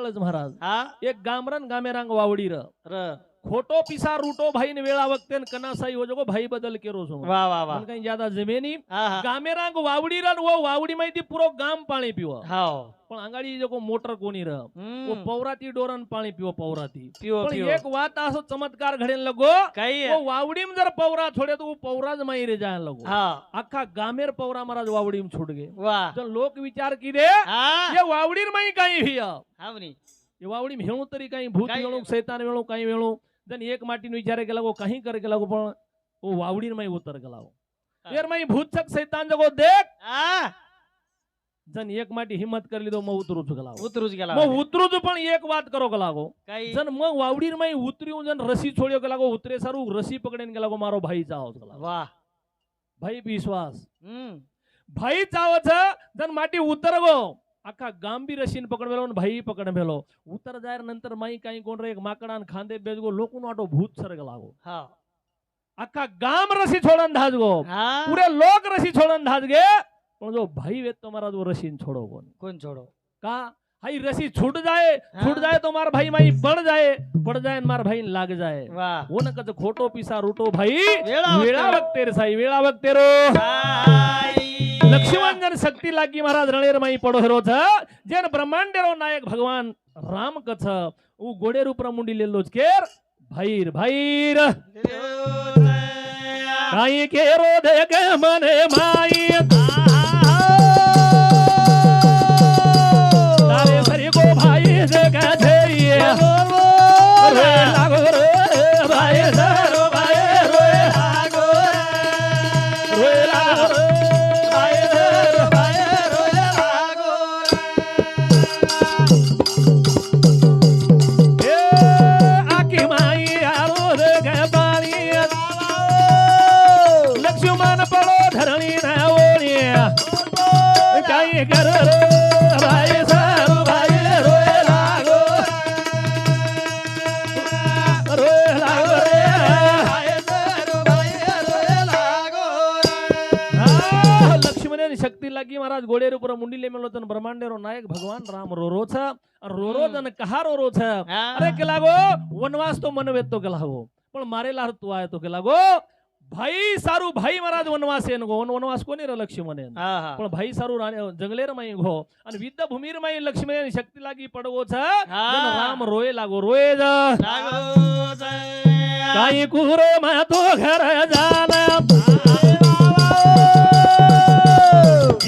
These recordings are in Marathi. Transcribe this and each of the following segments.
कळच महाराज हा एक गामरन गामेरांग वावडी र र खोटो पिसा रूटो भाई ने वेळा वक्तेन कनासाई हो जगो भाई बदल के रोसो वा वा वा कहीं ज्यादा जमेनी हा हा गामेरांग वावडी र वो वावडी माहिती पुरो गाम पाणी पीव हाव पण आंगाडी जको मोटर कोणी र वो पौराती डोरन पाणी पीव पौराती पिओ पण पिओ एक वात असो चमत्कार घडेन लगो काही वो वावडीम जर पौरा छोडे तो वो पौराज माई रे जाय लगो हा आखा गामेर पौरा महाराज वावडीम छोड़ गे वा जन लोक विचार की दे हा ये वावडीर माई काही हिया हावनी ये वावडीम हेळू तरी काही भूत काही वेळू शैतान वेळू काही वेळू जन एक माटी विचारे गेला गो काही करे गेला गो पण वो वावडीर माई उतर गेला यार माई भूत सक शैतान जगो देख हा जन एक माटी हिम्मत करली तो मग उतरूच गेला उतरूच गेला मग उतरूच पण एक वात करो गेला गो काही जन मग वावडीर माई उतरियो जन रसी छोड्यो गेला गो उतरे सारू रसी पकडेन गेला गो मारो भाई चावत गेला वा भाई विश्वास हम्म भाई चावत जन माटी उतर गो आखा गांबी रशीन पकड मेलो भाई पकड मेलो उतर जाय नंतर माई काही कोण रे एक माकडान खांदे बेजगो लोकून वाटो भूत सरग लागो हा आखा गाम रसी छोड़न धाज गो हा पूरे लोक रसी छोड़न धाज गे पण जो भाई वेत तो महाराज वो रसीन छोड़ो कोण छोडो का हाई रसी छूट जाए तो मार भाई माई पड़ जाए मार भाई लाग जाए वा वो न कच खोटो पिसा रूटो भाई वेळा वेळा वक्ते रे साई वेळा वक्ते रो लक्ष्मण जन शक्ति लागी महाराज रणेर माई पड़ो हेरो छ जेन ब्रह्मांडेरो नायक भगवान राम कछ उ गोडे रूप मुंडी ले लोज केर भाईर भाईर काई केरो देख मने माई तारे सरी को भाई देख छेरिए रे लागो रे भाई सरो भाई रे लागो रे लागो रे भाई सरो भाई रे लागो ए आकी माई आरो देख पानी लक्ष्मण पड़ो धरणी ना ओनिया काई कर रे भाई सरो भाई रोए लागो लागो रे भाई सरो भाई रोए लागो लक्ष्मण शक्ति लागी महाराज गोडे रूप मुंडी ले मेलो तन ब्रह्मांडेरो नायक भगवान राम रोरो छ रोरो जन कहा रोरो छ अरे के लागो वनवास तो मन वेत तो के लागो पण मारे लार तू आय तो के लागो भाई सारू भाई महाराज वनवास येन गो वनवास कोणी रे लक्ष्मण येन हा हा पण भाई सारू जंगलेर माई घो आणि विद्या भूमीर माई लक्ष्मण शक्ती लागी पडगो छ जन राम रोए लागो रोए जा लागो जय काही कुरो मा तो घर जाना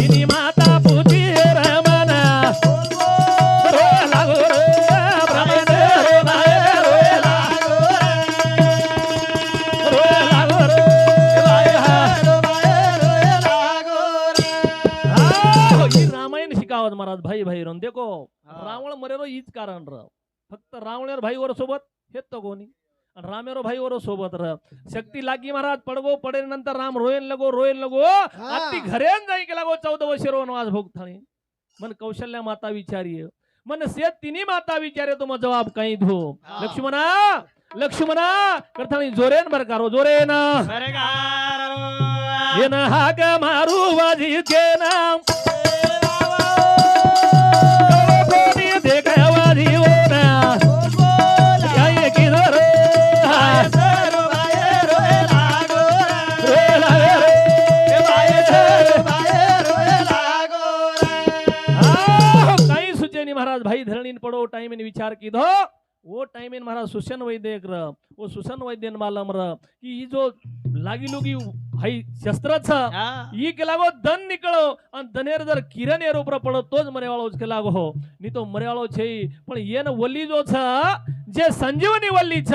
इनी माता पूजी रमना रोए लागो रे ब्रह्मन रे भाई रोए लागो रोए लागो रे रामायण शिकावत महाराज भाई भाई रण देखो रावण मरेरो हीच कारण र फक्त रावणेर भाई वर सोबत हेत तो कोणी रामेरो भाई वर सोबत र शक्ती लागी महाराज पडगो पडे नंतर राम रोयन लगो आती घरेन जाई के लगो 14 वर्षेरो वनवास भोग थाणी मन कौशल्या माता विचारिये मन से तिनी माता विचारे तो मग जवाब काही धो लक्ष्मणा करथाणी जोरेन बरकारो जोरेन येन हाक मारू वाजी के नाम महाराज भाई धरणीन पड़ो टाइम इन विचार की दो वो टाइम इन महाराज सुशन वैद्य वो सुशन वैद्य मालम र कि ई जो लागी लुगी भाई शस्त्र छ ई के लागो दन निकळो अन दनेर जर किरण एर ऊपर पड़ो तो ज मरे वाळो के लागो हो नी तो मरे वाळो छे पण येन वल्ली जो छ जे संजीवनी वल्ली छ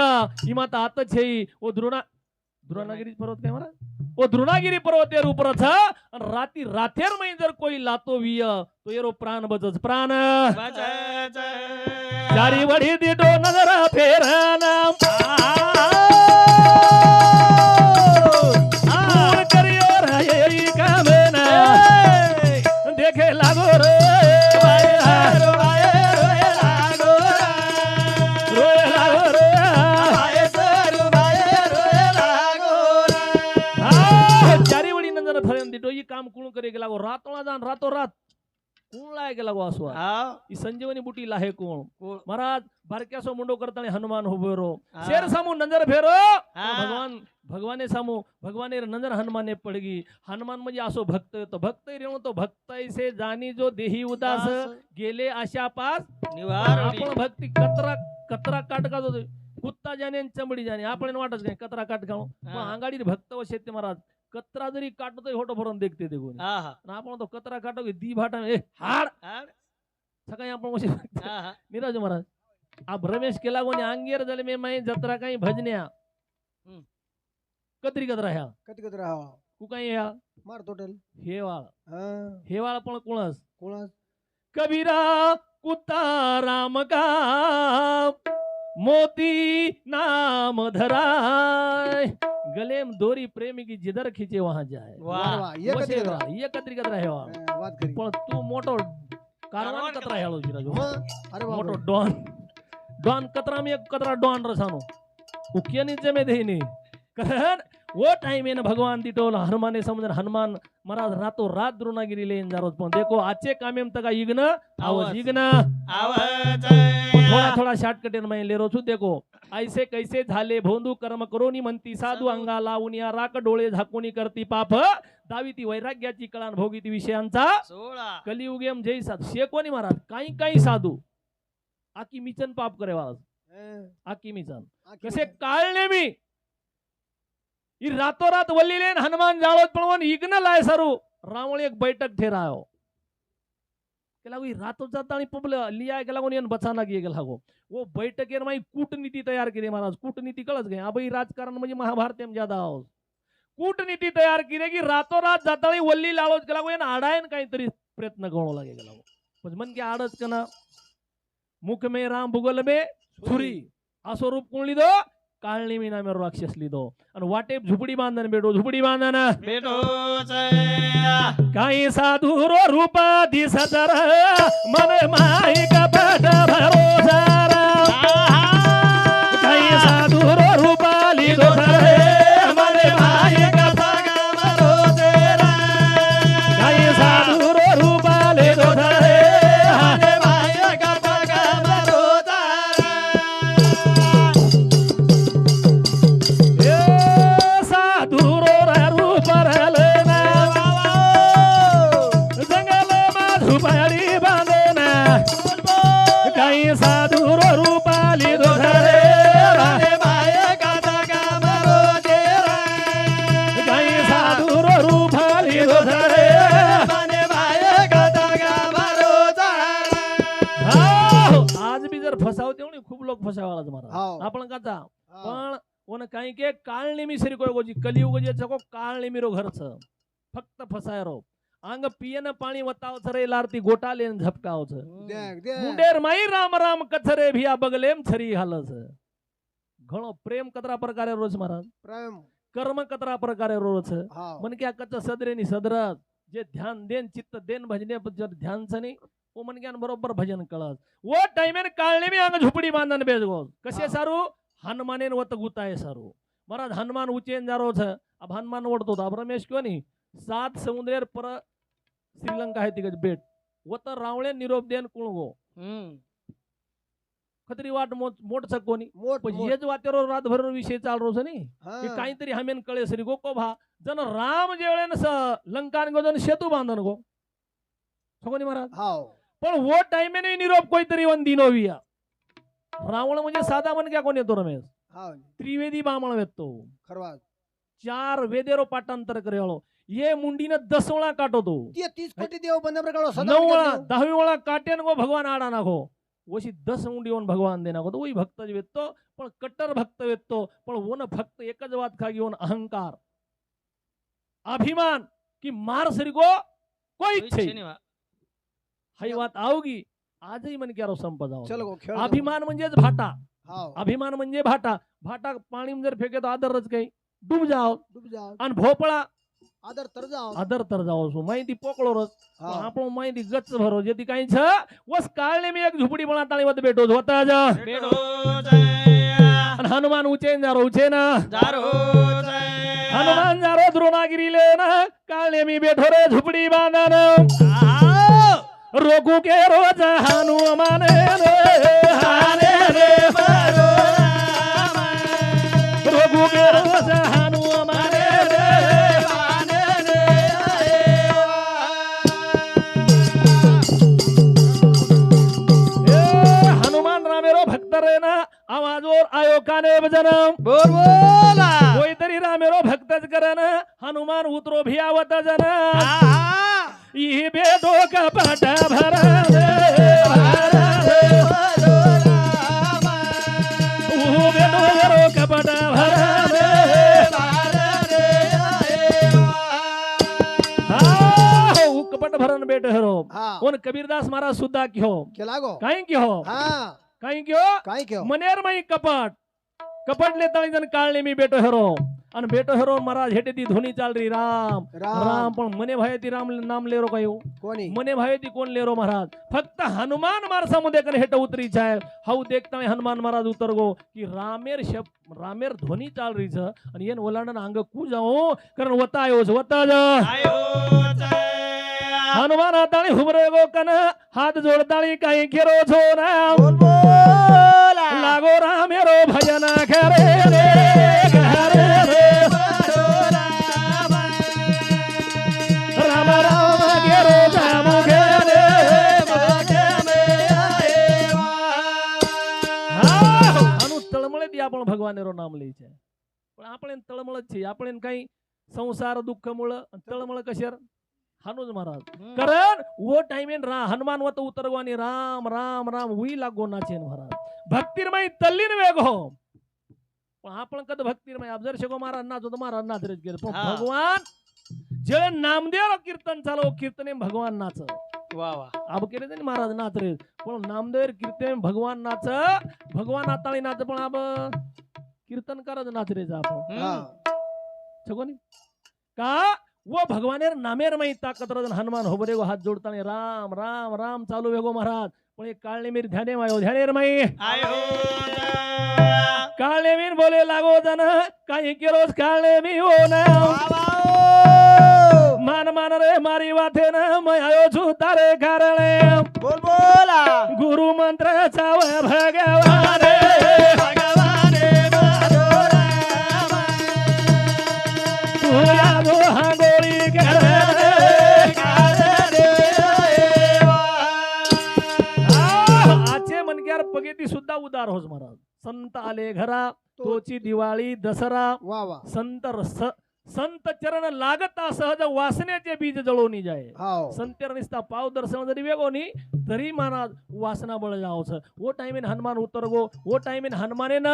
ई माता आत छे ओ द्रोणागिरी पर्वत काय महाराज ओ द्रोणागिरी पर्वत एर ऊपर छ अन राती राथेर में जर कोई लातो विय तो एरो प्राण बचच प्राण चारी वडी दिटो नजर फेराना करियो रे कामना देखे लागो रे काम कुण करे गेला रातोळा जान रातो रात कुणला काय केला गो असो ही संजीवनी बुटी लाहे कोण महाराज बारक्यासो मुंडो करता हनुमान उभो रो शेर सामू नजर फेरो भगवाने सामू भगवाने नजर हनुमाने पडगी हनुमान म्हणजे असो भक्त तो भक्त रेणू तो भक्त ऐसे जानी जो देही उदास गेले आशा पास आपण भक्ती कतरा कतरा काट का जो कुत्ता जाने आणि चमडी जाने आपण वाटच काय कतरा काट खाऊ पण अंगाडी भक्त व शेती महाराज कतरा जरी काटतोय होटो भरून देखते ते कोणी आपण तो कतरा काटो दी भाटा हाड सकाळी आपण निराज महाराज अब रमेश केला कोणी अंगेर झाले मे माई जत्रा काही भजन्या कतरी कतरा ह्या तू काही ह्या मार टोटल हेवाळ पण कोणस कबीरा कुत्ता राम का मोती नाम धराय गले में दोरी प्रेमी की जिधर खींचे वहां जाए ये कतरी कतरा हेवा पण तू मोठो कारवान कतरा हेळो जिराजो मोठो डॉन कतरा में एक कतरा डॉन रसानो उकियानी जमे देनी कारण वो टाइम है ना भगवान दिटोल हनुमाने समझ हनुमान महाराज रातो रात द्रोणागिरी लेन जा रोज पण देखो आचे कामेम तका इग्न आवाज थोड़ा थोड़ा शॉर्टकट में ले रो छु देखो ऐसे कैसे झाले भोंदू कर्म करोनी म्हणती साधू अंगा लावून या राक डोळे झाकूनी करती पाप दाविती वैराग्याची कळान भोगीती विषयांचा कलियुगेम जय साधू शेकोनी महाराज काही काही साधू आकी मिचन पाप करे वाला आकी मिचन कसे काळने मी ई रातोरात वल्लीलेन हनुमान जाळोत पण इग्न लाय सरू रावण एक बैठक ठेरायो केला वो रातो जाता आणि पबल लिया केला कोणी बचाना गे गेला गो वो बैठकेर माई कूटनीति तयार केली महाराज कूटनीति कळच गए अबई राजकारण म्हणजे महाभारतेम ज्यादा आहोत कूटनीति तयार केली की रातोरात जाताळी वल्ली लाळोत केला कोण आडायन काहीतरी प्रयत्न करू लागे गेला पण मन के आडच कना मुख में राम भुगल में छुरी असो रूप कोण लिदो काळणी मी नामे राक्षस लिदो आणि वाटे झुपडी बांधन झुपडी बांधन काही साधू रूप दिसतर मन माई कपट भरोसा काही साधू रूप लिदो मन माई कपट भरोसा काही साधू रूप लिदो खूप लोक फसावाला महाराज आपण काचा पण कोण काही के काळ नेमी सरी कोजी कलियुग जे छको काळ नेमी रो घरच फक्त फसाय रो अंग पियन पाणी वताव छरे लारती गोटाले झपकाव छ मुंडेर माई राम राम कथरे भिया बगलेम छरी हालस घणो प्रेम कतरा प्रकारे रोज महाराज प्रेम कर्म कतरा प्रकारे रोज मन क्या कच सदरेनी सदरत जे ध्यान देन चित्त देन भजने ध्यान सनी वो मन ज्ञान बरोबर भजन कळत वो टाइमेन काळणे मी अंग झुपडी बांधन बेजगो कसे सारू हनुमानेन वत गुताय सारू महाराज हनुमान उचेन जारो छ अब हनुमान ओढतो अब रमेश क्यों नहीं 7 समुद्रेर पर श्रीलंका है तिगज बेट वत रावळे निरोप देन कुळगो खतरी वाट मोठ सकोनी हेच वातेरो रातभर विषय चाल रोज नी की काहीतरी हमेन कळे सरी गो को भा जन राम जेवळेन लंकान गो जन सेतू बांधन गो सकोनी महाराज पण वो टाइम में निरोप कोईतरी वन दिनो विया रावण म्हणजे साधा मन क्या कोण येतो रमेश त्रिवेदी बामण वेतो खरवाज 4 वेदेरो पाठांतर करेलो ये मुंडीने 10 वेळा काटतो 30 कोटी देव बंद प्रकार 9 वेळा 10 वेळा काटेन गो भगवान आडा नाखो वशी 10 मुंडी वन भगवान देना गो वही भक्त वेतो पण कट्टर भक्त वेतो पण वन भक्त एकच वात खा घेऊन अहंकार अभिमान की मार सरी गो कोई इच्छे हाई बात आओगी आजही मन क्या रो संपदाव अभिमान म्हणजेच भाटा अभिमान म्हणजे भाटा भाटा पाणी जर फेके तो आदरच काही डूब जाओ आणि भोपळा आदर तर जाओ सो माहिती पोकळो रस आपण माहिती गच्च भरो जेती काही छ वस काळने मी एक झुपडी बना ताळी वत बेटो होता जा हनुमान उचेन जारो उचेन हनुमान जारो द्रोणागिरी लेन काळने मी बेठो रे झुपडी बांधन रोगू के रोज हनुमान रे हारे रे बरो रोगू के रोज हनुमान रे हनुमान रामेरो भक्त रे ना आवाजोर आयो काने भजनम बोल बोला कोईतरी रामेरो भक्तच करन हनुमान उतरो भियावत जन ई बेदो कपट भर रे ऊ बेदो कपट भर रे ऊ कपट भरन बेट हरो हा कोण कबीरदास महाराज सुद्धा क्यो केला गो काही क्यो हा काही क्यो काय केव मनेर माई कपट लेता जन काळने मी बेटो हेरो आणि बेटो हेरो महाराज हेटे ती धोनी चाल री राम राम. राम पण मने भाई ती राम नाम लेरो काय कोणी मने भाई ती कोण लेरो महाराज फक्त हनुमान मारसा मध्ये कन हेट उतरी जाय हाऊ देखता हनुमान महाराज उतर गो की रामेर ध्वनी चाल री छ आणि येन ओलांडन अंग कू जाओ कारण वता आयो वता जा हनुमान हाताळी हुबरे गो कन हात जोडताळी काही केरो छो राम बोल बोला लागो रामेरो भजन करे रे करे रे राम राम गेरो राम गेरे આનું તળમળેથી આપણો ભગવાનેરો નામ લે છે પણ આપણે તળમળ જ છે આપણે કઈ સંસાર દુઃખ મૂળ તળમળ કશેર હાનું જ મહારાજ કરણ वो टाइम हनुमान वत उतरवानी राम राम राम हुई लागो नाचे महाराज भक्तिरमय तल्लीन वेग हो पण आपण कद भक्तिरमय अब्जर शेगो महाराज नाचो तो महाराज नाच रे गेले पण हा. भगवान जे नामदेव कीर्तन चालो कीर्तने भगवान नाच वा वा अब केले ते महाराज नाच रे पण नामदेव कीर्तन भगवान नाच भगवान आताळी नाच पण अब कीर्तन करत नाच रे जा आपण हा छगोनी का वो भगवानेर नामेर मई ताकत रजन हनुमान होबरे गो हात जोडताने राम राम राम चालू वेगो महाराज पण एक काळने मीर ध्याने मायो ध्यानेर मई आयो काळने मीर बोले लागो जन काही केरोज काळने मी हो ना मान मान रे मारी वाथे ना मैं आयो छु तारे कारणे बोल बोला गुरु मंत्र चाव भगवान रे भगवान तू यादो हांगोळी करे आचे मनक्यार पगेती सुद्धा उदार होस महाराज संत आले घरा तोची दिवाळी दसरा वा वा संत चरण लागता सहज वासनेचे बीज जळोनी जाय हाव संतेर निस्ता पाव दर्शन जरी वेगोनी तरी महाराज वासना बळ जावच वो टाइमेन हनुमान उतर गो वो टाइमेन हनुमाने न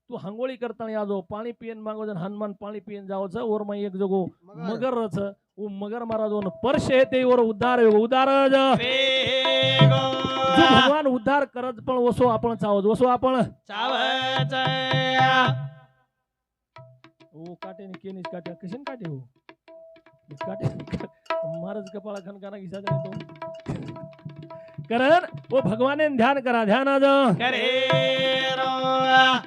तू हंगोळी करता आजो पाणी पियन मागो जन हनुमान पाणी पियन जावच और मैं एक जगो मगर रच वो मगर महाराज ओन परश ते और उद्धार उद्धार जो भगवान उद्धार करत पण वसो आपण चावज वसो आपण ओ काटे ने केनीच काटे कशन काटे हो काटे महाराज कपाळा खनकाना घिसा जाय तो करण वो भगवाने ध्यान करा ध्यान आज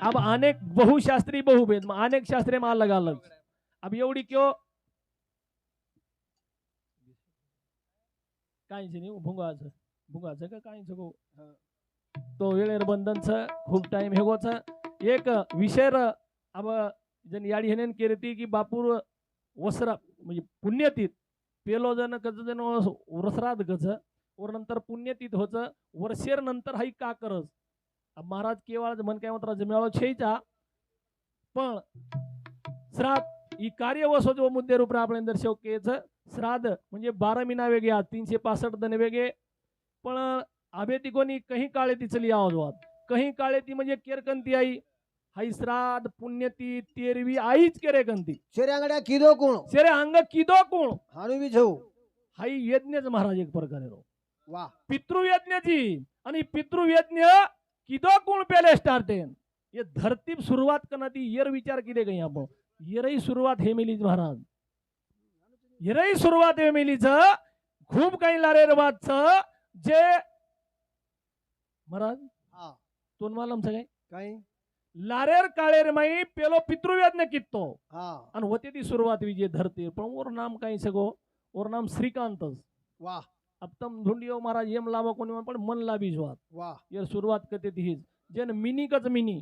अब अनेक बहुशास्त्री बहुभेद में अनेक शास्त्रे में अलग अलग अब एवढी क्यों काही नाही भुंगाचं का काही सगो तो वेळेर बंधनच खूप टाइम हेगोच एक विषय अब जन याडी हेनेन केरती की बापूर वसरा म्हणजे पुण्यतीत पेलो जन कच जन वसरात गच और नंतर पुण्यतीत होच वर्षेर नंतर हाई का करस अब महाराज केवळ मन काय मात्र जमेळो छेचा पण श्राद्ध ई कार्य वसो जो मुद्दे रूप आपण दर्शव केच श्राद्ध म्हणजे 12 महिना वेगळे 365 दिन वेगळे पण आबेती कोणी काही काळे ती चली आवाज काही काळे ती म्हणजे केरकंती आई हाई श्राद्ध पुण्यती तेरवी आईच केरेकंती शेरे अंगड्या किदो कोण शेरे अंग किदो कोण हाणू बी छऊ हाई यज्ञच महाराज एक प्रकारे रो वा पितृयज्ञची आणि पितृयज्ञ किदो कोण पहले स्टार्टेन ये धरती सुरुवात करना ती येर विचार किदे गई आपण येरही सुरुवात हे मिलीच महाराज येरही सुरुवात हे मिलीच खूप काही लारेर वाच जे महाराज हा तोन मालम सगळे काही लारेर काळेर माई पेलो पितृयज्ञ कित्तो हा आणि होती ती सुरुवात विजय धरती पण ओर नाम काही सगो ओर नाम श्रीकांतच वा अब तम ढूंढियो महाराज एम लाभो कोणी म्हण, पण मन लाभी जोत वा यार सुरुवात करते ती हीच जेन मिनी कच मिनी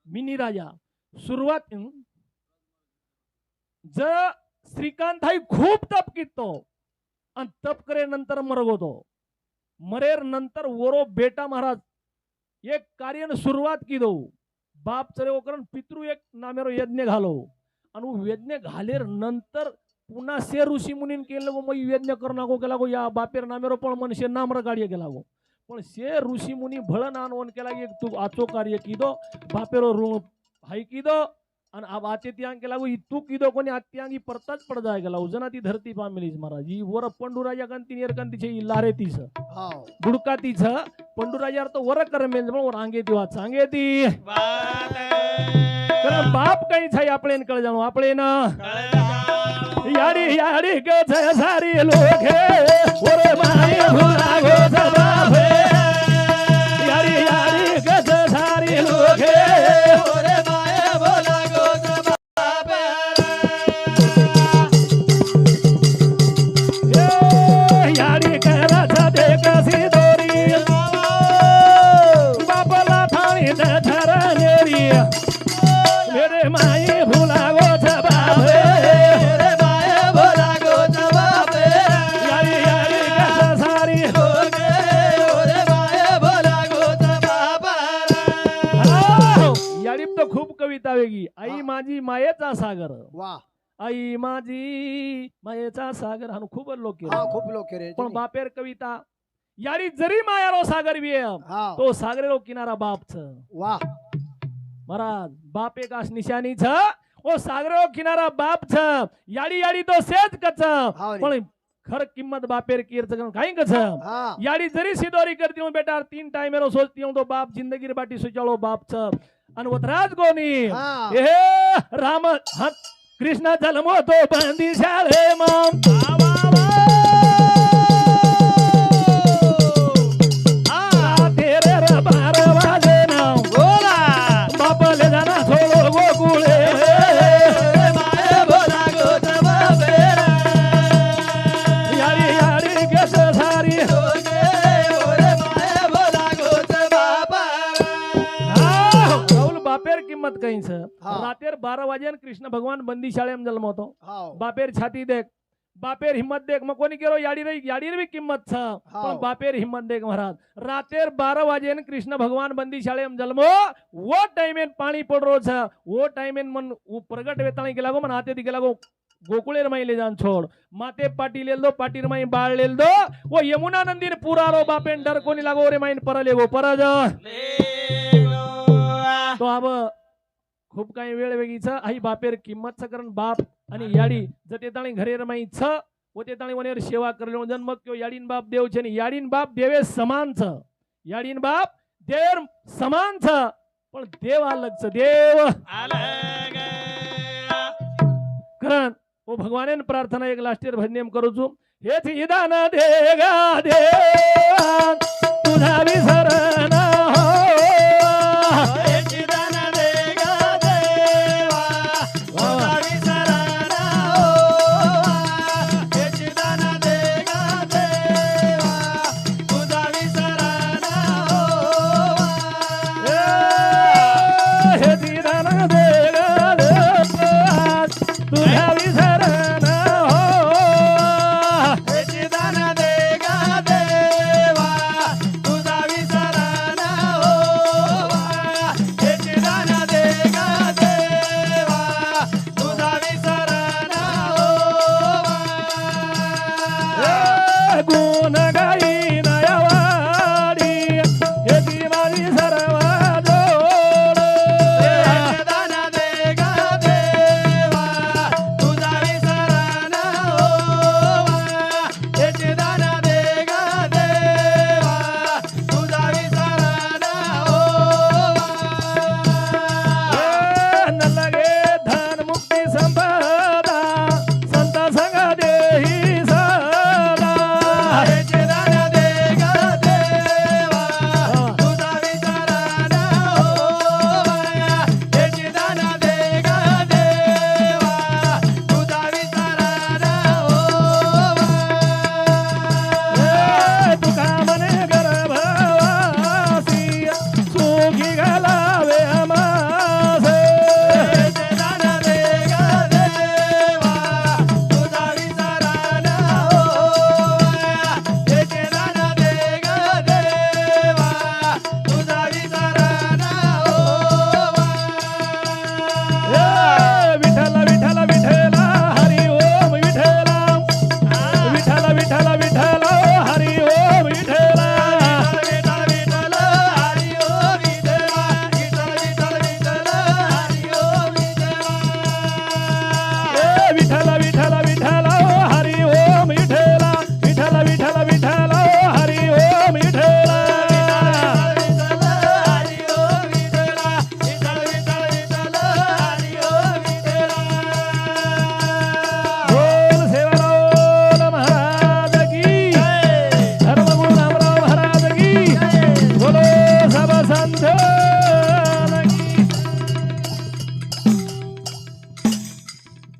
मिनी राजा सुरुवात जर श्रीकांत हाई खूप तप कितो आणि तप करे नंतर मरग होतो मरेर नंतर वरो बेटा महाराज एक कार्य सुरुवात की दो बाप चरे करण पितृ एक नामेरो यज्ञ घालो आणि वो यज्ञ घालेर नंतर पुन्हा से ऋषी मुनीन केलं गो मग यज्ञ कर नागो केला गो या बापेर नामेरो पण मनुष्य नामर काढिये केला गो पण से ऋषी मुनी भळ नानवण केला एक तू आचो कार्य कीदो बापेरो ऋण हाई कीदो आणि अब आते त्यांग केला गो तू कीदो कोणी आत्यांगी परताच पड जाय गेला उजना ती धरती पामिलीस महाराज ही वर पंडुराजा कंती नेरकंतीचे लारे तीस हाव गुडका तीच पंडुराजा तो वर कर मेल वर आंगे ती वाच सांगे ती कारण बाप काही छाई आपले कळ जाणू आपले ना याडी याडी गज सारी लोक ओरे माय भुला गो जबाबे याडी याडी गज सारी लोक ओरे माये बोला गो जबाबे याडी कराचा दे कसी दोरी बापला थाळी धरा नेरी मेरे माय भुला गो जबाबे ओरे माये बोला गो जबाबे याडी याडी गज सारी लोगे ओरे माये बोला गो जबाबे याडीत तो खूप कविता वेगळी आई माझी मायेचा सागर वा आई माझी मायेचा सागर हा खूप लोक केलं. हा खूप लोक रे पण बापेर कविता याडी जरी मायारो सागर विये हा तो सागरेरो किनारा बापच वा महाराज बाप एक आस निशानी छ ओ सागरेरो किनारा बाप छ याडी याडी तो सेज कच हाव रे. पण खर किंमत बापेर कीर्त काही कच हा याडी जरी सिदोरी करती हूं बेटा 3 टाइम एरो सोचती हूं तो बाप जिंदगी बाटी सुचालो बाप छ आणि वतराज गोनी हा. ए राम हात कृष्ण जन्मो तो बंदी शाळे मम तेरे रे 12 वाजे ना बोला बाप ले जाना सोलो गोकुळे ओरे माये बोला गो जबाबे याडी याडी गस सारी लोगे ओरे माये बोला गो जबाबे राहुल बापेर किंमत काही छ हा. रातेर 12 वाजेन कृष्ण भगवान बंदी शाळेम जन्मतो हाव बापेर छाती देख बापेर हिम्मत देख मग कोणी केलो याडीर भी किंमत छ पण बापेर हिम्मत देख महाराज रातेर 12 वाजेन कृष्ण भगवान बंदी शाळेम जन्मो वो टाइमेन पाणी पडरो छ वो टाइमेन मन वो प्रगट वेताणी केला गो मन हाते दी केला गो गोकुळेर माई ले जान छोड़ माते पाटी लेल दो पाटीर माई बाळ लेल दो वो यमुना नंदीर पुरारो बापेन डर कोणी लागो रे माईन परले गो परज तो अब खूप काही वेळ वेगळीच आई बापेर किंमत छ कारण बाप आणि याडी जते ताणी घरेर माई छ व ते ताणी वनेर सेवा करलो जन्म क्यो याडीन बाप देव छे नि याडीन बाप देवे समान छ याडीन बाप देर समान छ पण देव अलग छ देव कारण ओ भगवानेन प्रार्थना एक लास्टेर भजनेम करू छु हेच इदान देगा देवा तुझा विसरण